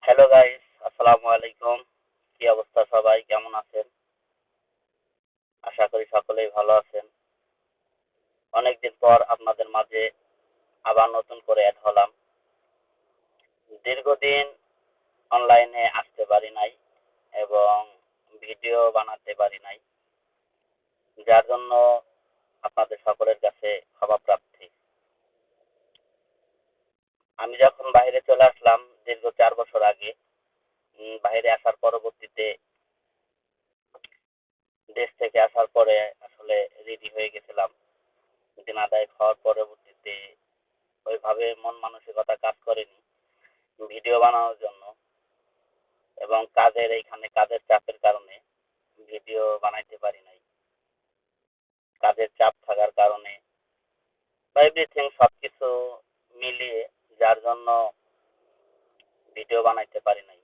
Hello guys, আসসালামু আলাইকুম। কি অবস্থা, সবাই কেমন আছেন? আশা করি সকলেই ভালো আছেন। অনেকদিন পর আপনাদের মাঝে আবার নতুন করে অ্যাড হলাম। দীর্ঘদিন অনলাইনে আসতে পারি নাই এবং ভিডিও বানাতে পারি নাই, যার জন্য আপনাদের সকলের কাছে ক্ষমা প্রার্থী। আমি যখন বাইরে চলে আসলাম দীর্ঘ 4 বছর আগে, বাইরে আসার পরবর্তীতে দেশ থেকে আসার পরে আসলে রেডি হয়ে গেছিলাম। দিন আদায় হওয়ার পরবর্তীতে ওইভাবে মন মানসিকতা কাজ করেনি ভিডিও বানানোর জন্য, এবং কাজের চাপের কারণে ভিডিও বানাইতে পারি নাই। কাজের চাপ থাকার কারণে বা এভরিথিং সবকিছু মিলিয়ে, যার জন্য ভিডিও বানাইতে পারি নাই।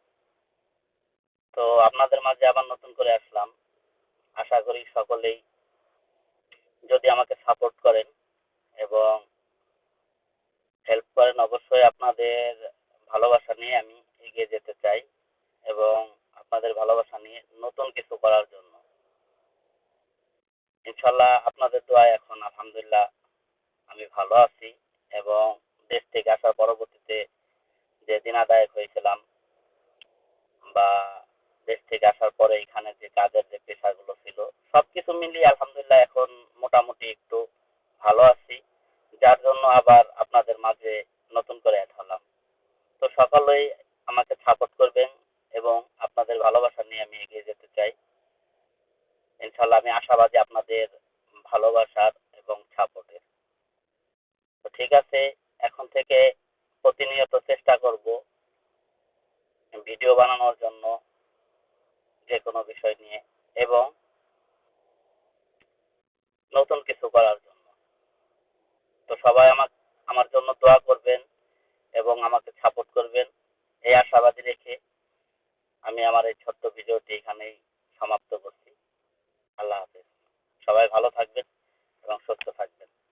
তো আপনাদের মাঝে আবার নতুন করে আসলাম। আশা করি সকলেই যদি আমাকে সাপোর্ট করেন এবং হেল্প করেন, অবশ্যই আপনাদের ভালোবাসা নিয়ে আমি এগিয়ে যেতে চাই এবং আপনাদের ভালোবাসা নিয়ে নতুন কিছু করার জন্য। ইনশাল্লাহ আপনাদের দোয়ায় এখন আলহামদুলিল্লাহ আমি ভালো আছি, এবং দেশ থেকে আসার পরবর্তীতে যে দিনাদায়ক হয়েছিলাম বা দেশ থেকে আসার পরে এখানে যে কাজের যে পেশাগুলো ছিল, সবকিছু মিলিয়ে আলহামদুলিল্লাহ এখন মোটামুটি একটু ভালো আছি, যার জন্য আবার আপনাদের মাঝে নতুন করে অ্যাড হলাম। তো সকলেই আমাকে সাপোর্ট করবেন এবং আপনাদের ভালোবাসা নিয়ে আমি এগিয়ে যেতে চাই। ইনশাল্লাহ আমি আশাবাদী আপনাদের ভালোবাসার এবং সাপোর্টের। তো ঠিক আছে, এখন থেকে প্রতিনিয়ত চেষ্টা করব ভিডিও বানানোর জন্য, যে কোনো বিষয় নিয়ে, এবং নতুন কিছু করার জন্য। তো সবাই আমাকে